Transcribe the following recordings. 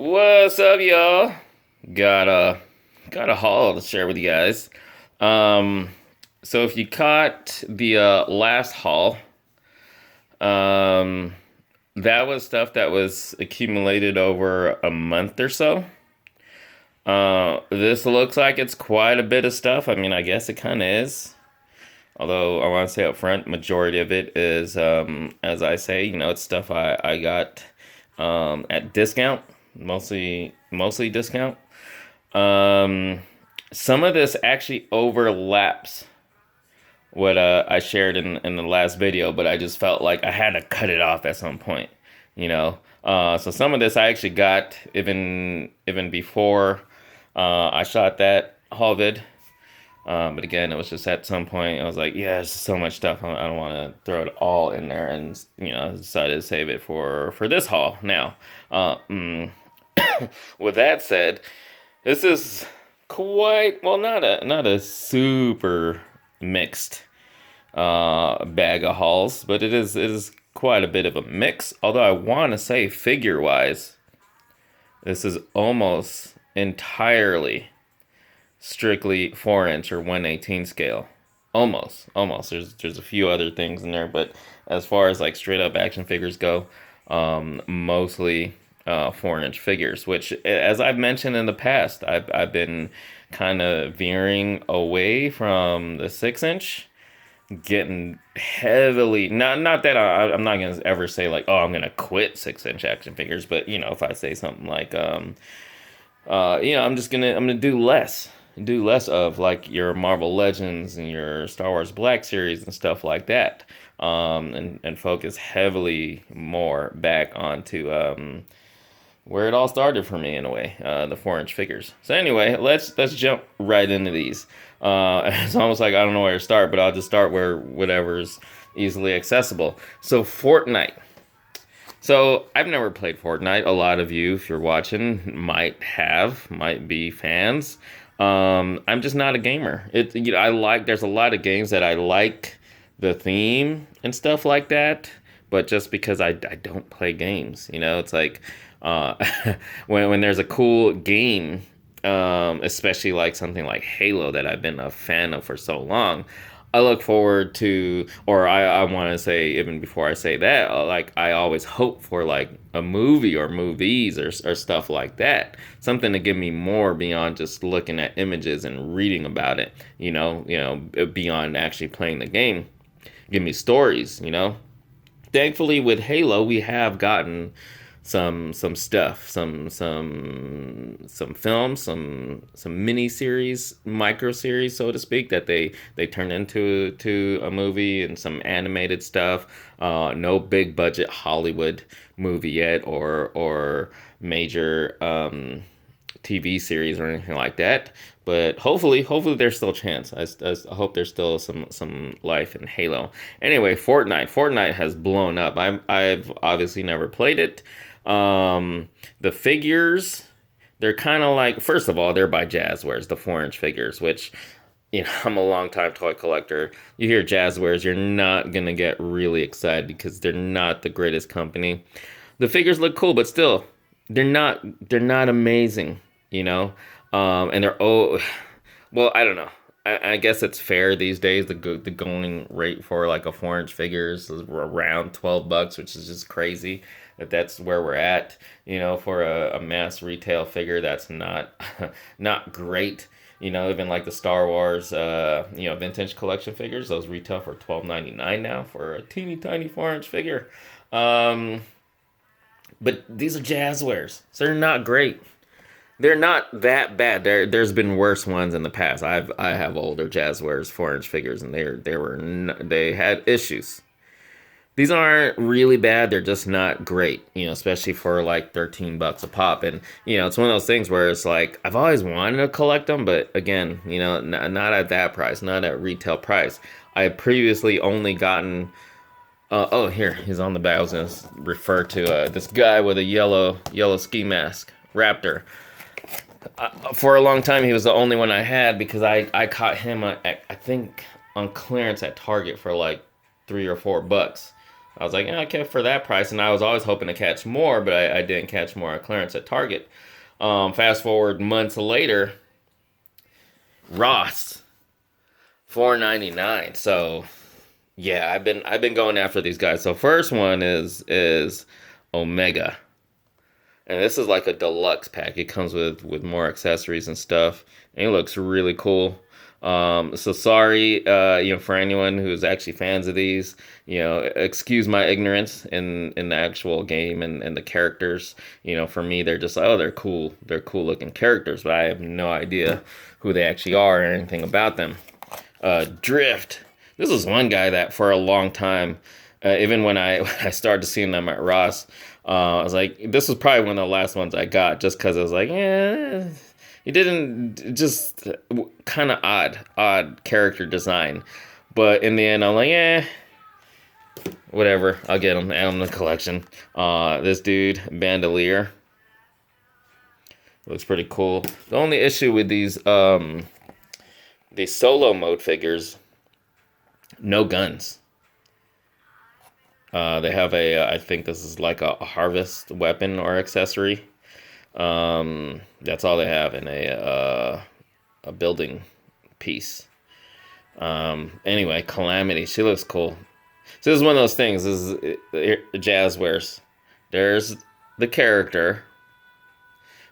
What's up, y'all? Got a got a haul to share with you guys. Um, so if you caught the last haul, um, that was stuff that was accumulated over a month or so. This looks like it's quite a bit of stuff. I mean, I guess it kind of is. Although I want to say up front, majority of it is, as I say, it's stuff I got at discount, mostly discount. Um, some of this actually overlaps what I shared in the last video, but I just felt like I had to cut it off at some point, you know. So some of this I actually got even before I shot that haul vid. But again, it was just at some point I was like, yeah, there's so much stuff. I don't want to throw it all in there, and I decided to save it for this haul. Now, with that said, this is quite well, not a super mixed bag of hauls, but it is quite a bit of a mix. Although I want to say figure wise, this is almost entirely strictly 4-inch or 1/18 scale. Almost. There's a few other things in there, but as far as like straight up action figures go, mostly 4-inch figures. Which, as I've mentioned in the past, I've been kind of veering away from the 6-inch, getting heavily not that I'm not gonna ever say like, oh, I'm gonna quit 6-inch action figures, but if I say something like I'm gonna do less of like your Marvel Legends and your Star Wars Black Series and stuff like that, and focus heavily more back onto where it all started for me in a way, the 4-inch figures. So anyway, let's jump right into these. It's almost like I don't know where to start, but I'll just start where whatever's easily accessible. So Fortnite. So I've never played Fortnite. A lot of you, if you're watching, might be fans. I'm just not a gamer. There's a lot of games that I like the theme and stuff like that, but just because I don't play games, it's like uh, when there's a cool game, especially like something like Halo that I've been a fan of for so long. I look forward to, or I want to say, even before I say that, like I always hope for like a movie or movies or stuff like that. Something to give me more beyond just looking at images and reading about it, beyond actually playing the game. Give me stories. Thankfully with Halo, we have gotten some stuff, some films, some mini series, micro series, so to speak, that they turned into a movie, and some animated stuff. No big budget Hollywood movie yet, or major TV series or anything like that. But hopefully there's still a chance. I hope there's still some life in Halo. Anyway, Fortnite has blown up. I've obviously never played it. The figures, they're kind of like, first of all, they're by Jazzwares, the 4-inch figures, which, I'm a long time toy collector. You hear Jazzwares, you're not gonna get really excited because they're not the greatest company. The figures look cool, but still, they're not amazing, and they're, oh, well, I don't know. I guess it's fair these days. The going rate for like a 4-inch figure is around $12, which is just crazy. That's where we're at. For a mass retail figure, that's not not great. Even like the Star Wars, vintage collection figures, those retail for $12.99 now for a teeny tiny 4-inch figure. But these are Jazzwares, so they're not great. They're not that bad. There's been worse ones in the past. I have older Jazzwares 4-inch figures, and they had issues. These aren't really bad. They're just not great, especially for like $13 a pop. And it's one of those things where it's like I've always wanted to collect them, but again, not at that price, not at retail price. I had previously only gotten. Oh, here he's on the back. I was gonna refer to this guy with a yellow ski mask, Raptor. For a long time, he was the only one I had because I caught him I think on clearance at Target for like $3 or $4. I was like, yeah, okay, for that price. And I was always hoping to catch more, but I didn't catch more at clearance at Target. Fast forward months later, Ross, $4.99. So yeah, I've been going after these guys. So first one is Omega. And this is like a deluxe pack. It comes with more accessories and stuff. And it looks really cool. So sorry, for anyone who's actually fans of these, excuse my ignorance in the actual game and the characters. For me, they're just like, oh, they're cool. They're cool looking characters, but I have no idea who they actually are or anything about them. Drift. This was one guy that for a long time, even when I started seeing them at Ross, I was like, this was probably one of the last ones I got, just because I was like, yeah, he didn't just kind of odd character design, but in the end, I'm like, yeah, whatever, I'll get him, add him to the collection. This dude, Bandolier, looks pretty cool. The only issue with these solo mode figures, no guns. They have I think this is like a harvest weapon or accessory. That's all they have in a building piece. Anyway, Calamity, she looks cool. So this is one of those things. This is Jazzwares. There's the character.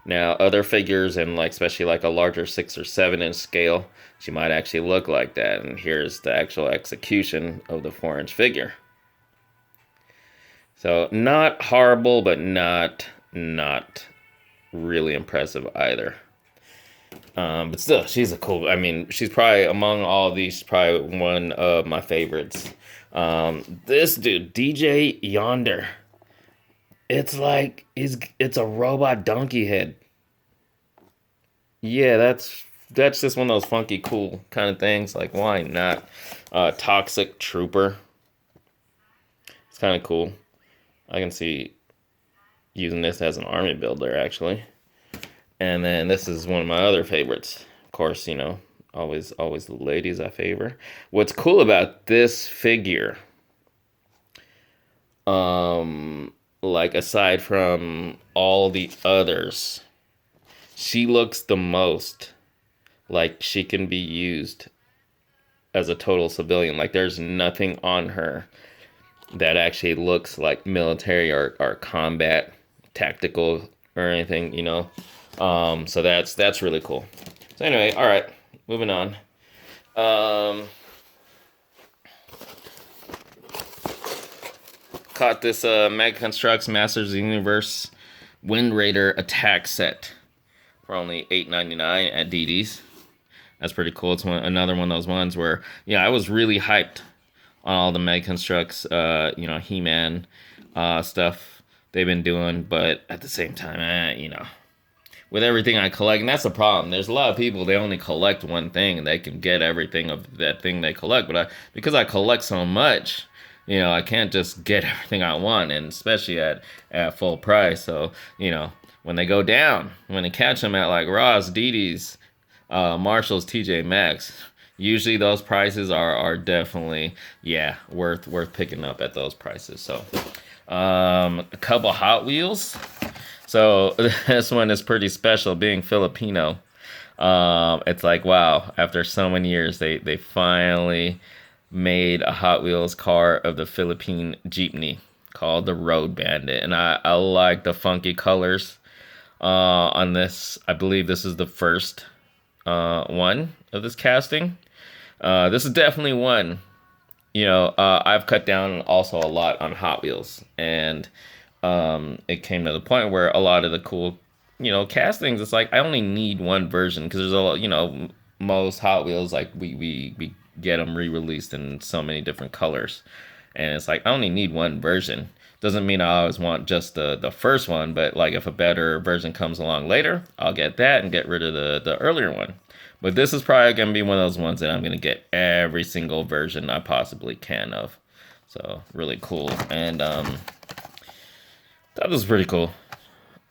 Now, other figures and like especially like a larger 6 or 7 inch scale, she might actually look like that. And here's the actual execution of the 4-inch figure. So not horrible, but not really impressive either. But still, she's a cool. I mean, she's probably among all of these, she's probably one of my favorites. This dude, DJ Yonder. It's like it's a robot donkey head. Yeah, that's just one of those funky, cool kind of things. Like, why not? Toxic Trooper. It's kind of cool. I can see using this as an army builder, actually. And then this is one of my other favorites. Of course, always the ladies I favor. What's cool about this figure, like aside from all the others, she looks the most like she can be used as a total civilian. Like there's nothing on her that actually looks like military or combat tactical or anything, so that's really cool. So anyway, all right, moving on. Caught this Mega Construx Masters of the Universe Wind Raider attack set for only $8.99 at DD's. That's pretty cool. It's another one of those ones where, I was really hyped on all the Mega Construx, He-Man stuff they've been doing, but at the same time, with everything I collect, and that's the problem. There's a lot of people, they only collect one thing, and they can get everything of that thing they collect, but because I collect so much, I can't just get everything I want, and especially at full price. So, when they go down, when they catch them at like Ross, DD's, Marshall's, TJ Maxx, usually those prices are definitely, worth picking up at those prices. So, a couple Hot Wheels. So this one is pretty special, being Filipino. It's like, wow, after so many years, they finally made a Hot Wheels car of the Philippine jeepney called the Road Bandit. And I like the funky colors on this. I believe this is the first one of this casting. This is definitely one. I've cut down also a lot on Hot Wheels, and it came to the point where a lot of the cool, castings, it's like I only need one version, because there's a lot, most Hot Wheels, like we get them re-released in so many different colors, and it's like I only need one version. Doesn't mean I always want just the first one, but like if a better version comes along later, I'll get that and get rid of the earlier one. But this is probably going to be one of those ones that I'm going to get every single version I possibly can of. So, really cool. And that was pretty cool.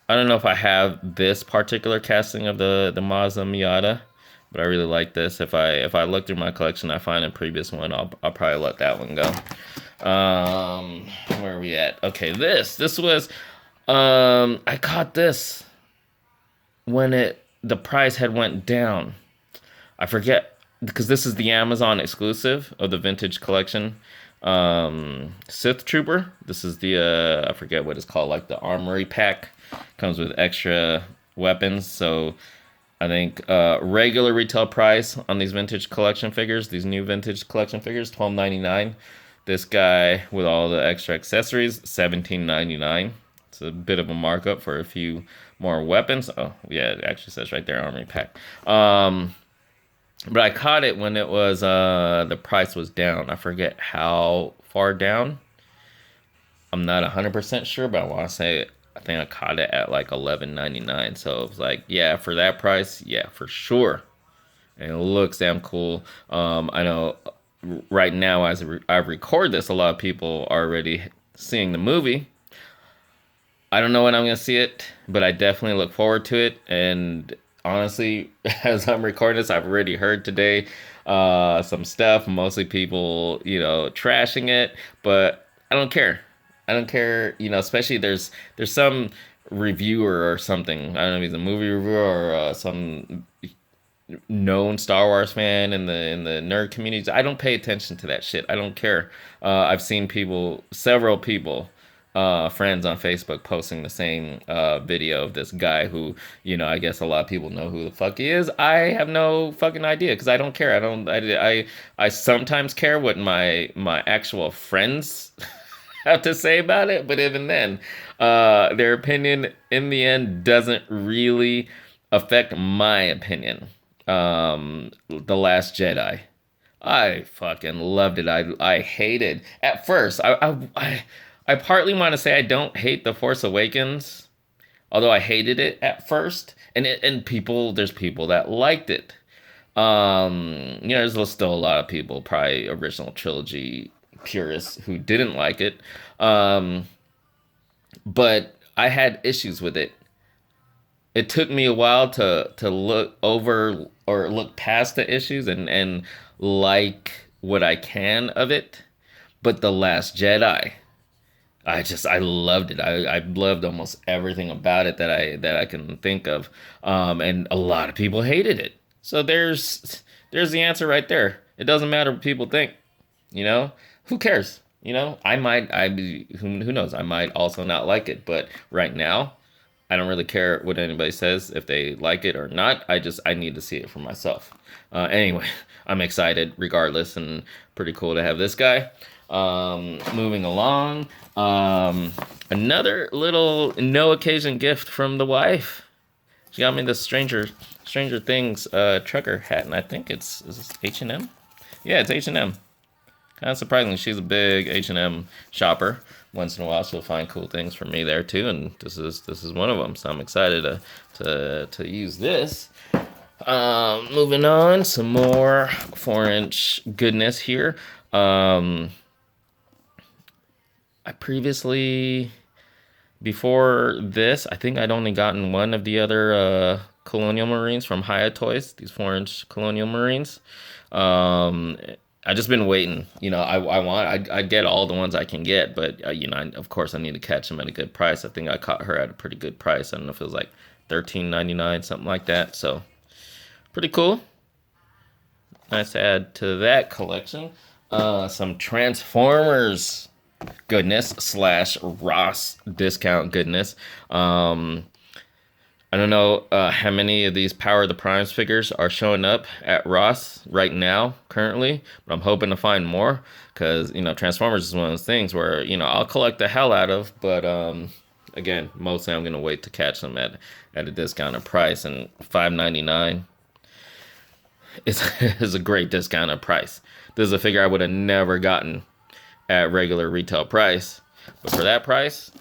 I don't know if I have this particular casting of the Mazda Miata, but I really like this. If I look through my collection, I find a previous one, I'll probably let that one go. Where are we at? Okay, this was I caught this when the price had went down. I forget because this is the Amazon exclusive of the vintage collection. Sith Trooper. This is the I forget what it's called, like the armory pack. Comes with extra weapons. So I think regular retail price on these vintage collection figures, these new vintage collection figures, $12.99. This guy with all the extra accessories, $17.99. It's a bit of a markup for a few more weapons. Oh yeah, it actually says right there, armory pack. But I caught it when it was the price was down. I forget how far down. I'm not 100% sure, but I want to say I think I caught it at like 11.99. So it was like, yeah, for that price, yeah, for sure. And it looks damn cool. I know right now as I record this, a lot of people are already seeing the movie. I don't know when I'm gonna see it, but I definitely look forward to it. And honestly, as I'm recording this, I've already heard today some stuff, mostly people, trashing it, but I don't care. I don't care, especially there's some reviewer or something. I don't know if he's a movie reviewer or some known Star Wars fan in the nerd communities. I don't pay attention to that shit. I don't care. I've seen several people, friends on Facebook posting the same video of this guy who, I guess a lot of people know who the fuck he is. I have no fucking idea because I don't care. I don't. I sometimes care what my actual friends have to say about it, but even then, their opinion in the end doesn't really affect my opinion. The Last Jedi. I fucking loved it. I hated at first. I partly want to say I don't hate The Force Awakens, although I hated it at first. And there's people that liked it. There's still a lot of people, probably original trilogy purists, who didn't like it. But I had issues with it. It took me a while to look over or look past the issues and like what I can of it. But The Last Jedi, I loved it. I loved almost everything about it that I can think of. And a lot of people hated it. So there's the answer right there. It doesn't matter what people think. Who cares? Who knows? I might also not like it, but right now, I don't really care what anybody says if they like it or not. I need to see it for myself. Anyway, I'm excited regardless, and pretty cool to have this guy. Moving along, another little no occasion gift from the wife. She got me the Stranger Things trucker hat, and I think is this H&M? Yeah, it's H&M. Kind of surprisingly, she's a big H&M shopper. Once in a while, she'll find cool things for me there too, and this is one of them. So I'm excited to use this. Moving on, some more 4-inch goodness here. I previously, before this, I think I'd only gotten one of the other Colonial Marines from Hiya Toys. These 4-inch Colonial Marines. I just been waiting. I get all the ones I can get, but of course I need to catch them at a good price. I think I caught her at a pretty good price. I don't know if it was like $13.99, something like that. So pretty cool. Nice to add to that collection. Some Transformers goodness slash Ross discount goodness. I don't know how many of these Power of the Primes figures are showing up at Ross right now, currently, but I'm hoping to find more because, Transformers is one of those things where, I'll collect the hell out of, but again, mostly I'm going to wait to catch them at a discounted price, and $5.99 is a great discounted price. This is a figure I would have never gotten at regular retail price, but for that price,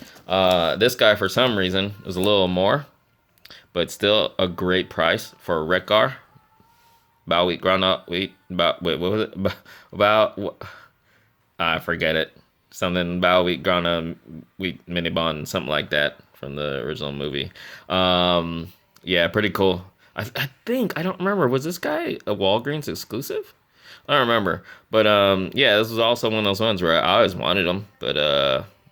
this guy, for some reason, is a little more. But still a great price for a Wreck-Gar. What was it? I forget it. Something Bao Wheat Grana Wheat Minibon, something like that from the original movie. Yeah, pretty cool. I think, I don't remember, was this guy a Walgreens exclusive? I don't remember, but yeah, this was also one of those ones where I always wanted them, but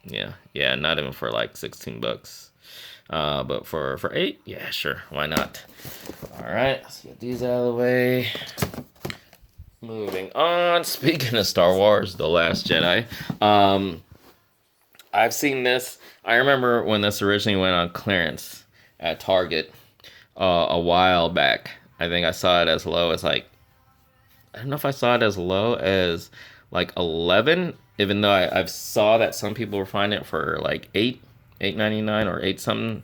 yeah, not even for like $16. But for eight, yeah, sure, why not? All right, let's get these out of the way. Moving on. Speaking of Star Wars, The Last Jedi, I've seen this. I remember when this originally went on clearance at Target a while back. I think I saw it as low as like I don't know if I saw it as low as like 11, even though I've saw that some people were finding it for like 8.99 or 8 something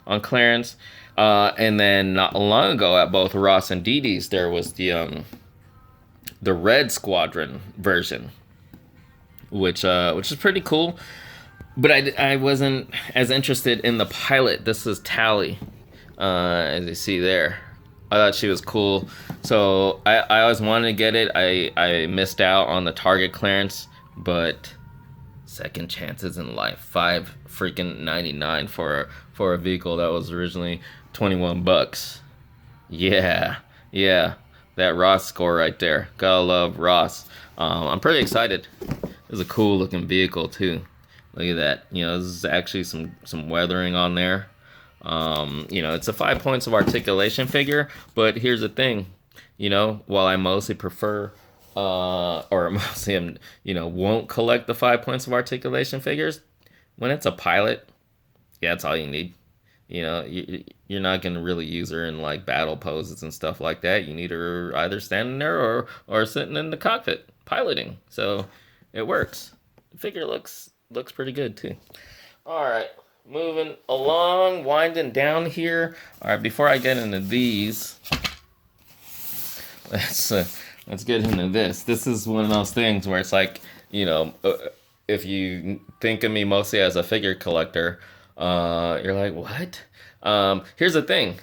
on clearance. And then not long ago at both Ross and Didi's, there was the Red Squadron version, which is pretty cool. But I wasn't as interested in the pilot. This is Tally, as you see there. I thought she was cool. So I always wanted to get it. I missed out on the Target clearance, but second chances in life. Five freaking 99 for a vehicle that was originally $21. Yeah, yeah. That Ross score right there. Gotta love Ross. I'm pretty excited. It's a cool looking vehicle too. Look at that. This is actually some weathering on there. It's a 5 points of articulation figure, but here's the thing. While I mostly prefer, or mostly won't collect the 5 points of articulation figures, when it's a pilot, yeah, that's all you need. You're not gonna really use her in like battle poses and stuff like that. You need her either standing there or sitting in the cockpit piloting. So it works. The figure looks pretty good too. All right, moving along, winding down here. All right, before I get into these, let's get into this. This is one of those things where it's like, if you think of me mostly as a figure collector, you're like, what? Here's the thing.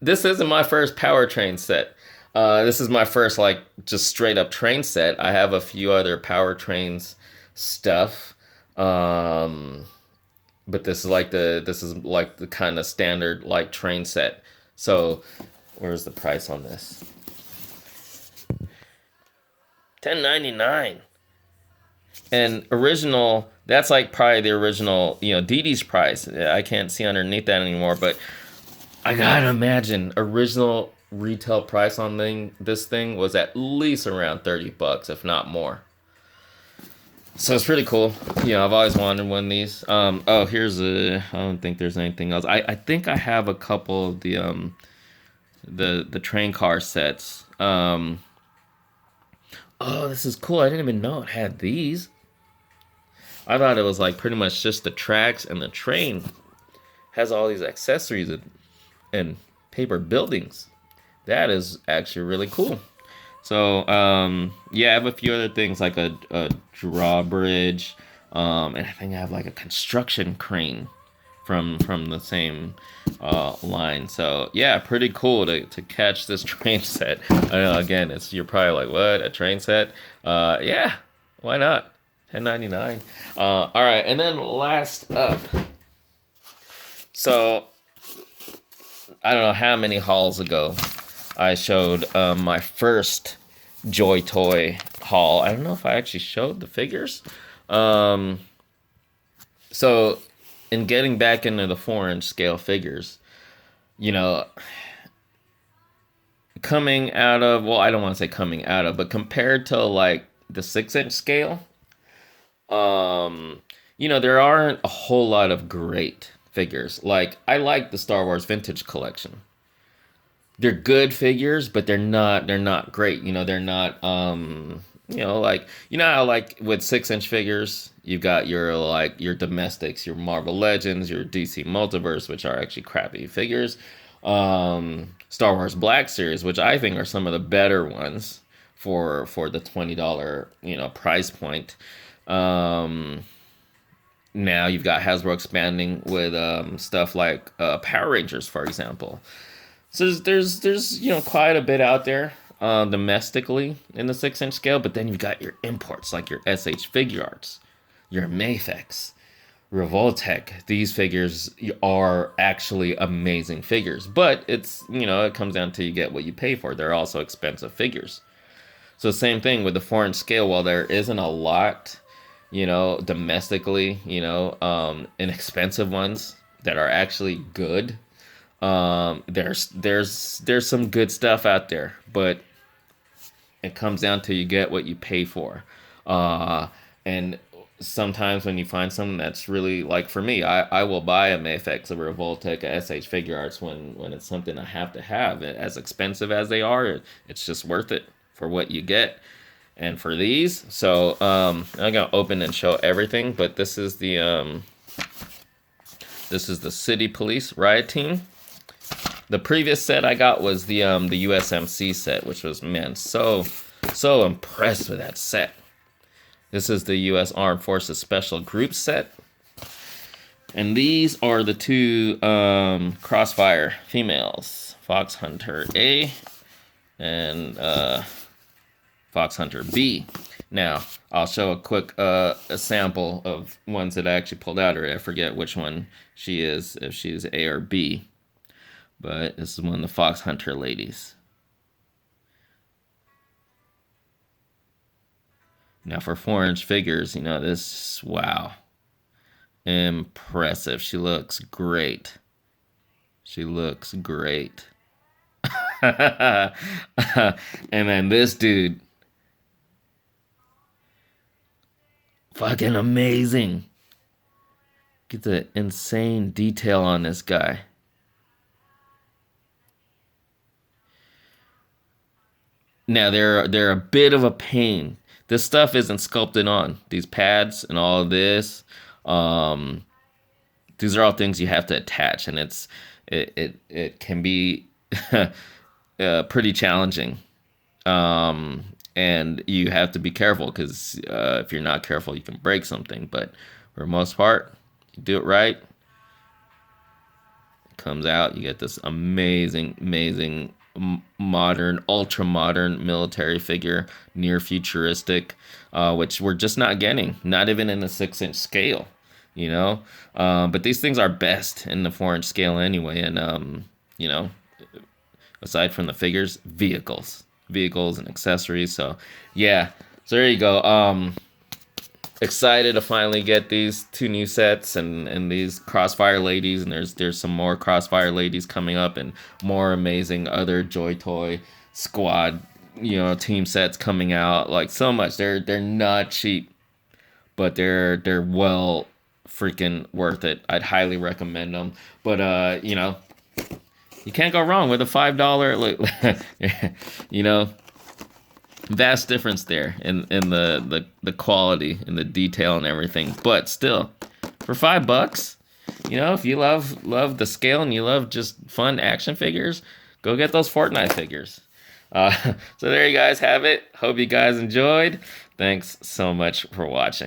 This isn't my first powertrain set. This is my first like just straight up train set. I have a few other powertrains stuff. But this is like the kind of standard like train set. So where's the price on this? $10.99. And original, that's like probably the original, Dee Dee's price. I can't see underneath that anymore, but I gotta imagine original retail price on this thing was at least around $30, if not more. So it's pretty cool. I've always wanted one of these. I don't think there's anything else. I think I have a couple of the train car sets. Oh, this is cool. I didn't even know it had these. I thought it was like pretty much just the tracks, and the train has all these accessories and paper buildings. That is actually really cool. So, yeah, I have a few other things like a drawbridge, and I think I have like a construction crane from the same line. So, yeah, pretty cool to catch this train set. I know, again, you're probably like, what, a train set? Yeah, why not? $10.99. All right, and then last up. So, I don't know how many hauls ago I showed my first JoyToy haul. I don't know if I actually showed the figures. So, in getting back into the 4-inch scale figures, coming out of, well, I don't want to say coming out of, but compared to like the 6-inch scale, there aren't a whole lot of great figures. Like, I like the Star Wars Vintage Collection. They're good figures, but they're not great. They're not, like, how like with 6-inch figures, you've got your domestics, your Marvel Legends, your DC Multiverse, which are actually crappy figures. Star Wars Black Series, which I think are some of the better ones for the $20, price point. Now you've got Hasbro expanding with stuff like Power Rangers, for example. So there's quite a bit out there domestically in the 6-inch scale, but then you've got your imports like your SH Figure Arts, your Mafex, Revoltech. These figures are actually amazing figures, but it's it comes down to you get what you pay for. They're also expensive figures. So same thing with the foreign scale. While there isn't a lot, domestically, inexpensive ones that are actually good. There's some good stuff out there, but it comes down to you get what you pay for. And sometimes when you find something that's really like for me, I will buy a Mayfix, a Revoltech, a SH Figure Arts when it's something I have to have. As expensive as they are, it's just worth it for what you get. And for these, so I'm gonna open and show everything, but this is the City Police Riot Team. The previous set I got was the USMC set, which was, man, so impressed with that set. This is the U.S. Armed Forces Special Group set. And these are the two Crossfire females, Fox Hunter A and Fox Hunter B. Now, I'll show a quick a sample of ones that I actually pulled out, or I forget which one she is, if she's A or B. But this is one of the Fox Hunter ladies. Now for 4-inch figures, this, wow. Impressive. She looks great. She looks great. And then this dude. Fucking amazing. Get the insane detail on this guy. Now they're a bit of a pain. This stuff isn't sculpted on. These pads and all of this. These are all things you have to attach, and it can be pretty challenging. And you have to be careful because if you're not careful, you can break something. But for the most part, you do it right, it comes out. You get this amazing modern, ultra modern military figure, near futuristic, which we're just not getting, not even in the 6-inch scale, but these things are best in the 4-inch scale anyway. And aside from the figures, vehicles and accessories. So yeah, so there you go. Excited to finally get these two new sets and these Crossfire ladies, and there's some more Crossfire ladies coming up, and more amazing other JoyToy squad team sets coming out. Like, so much. They're not cheap, but they're well freaking worth it. I'd highly recommend them. But you can't go wrong with a $5 vast difference there in the quality and the detail and everything. But still, for $5, if you love the scale and you love just fun action figures, go get those Fortnite figures. So there you guys have it. Hope you guys enjoyed. Thanks so much for watching.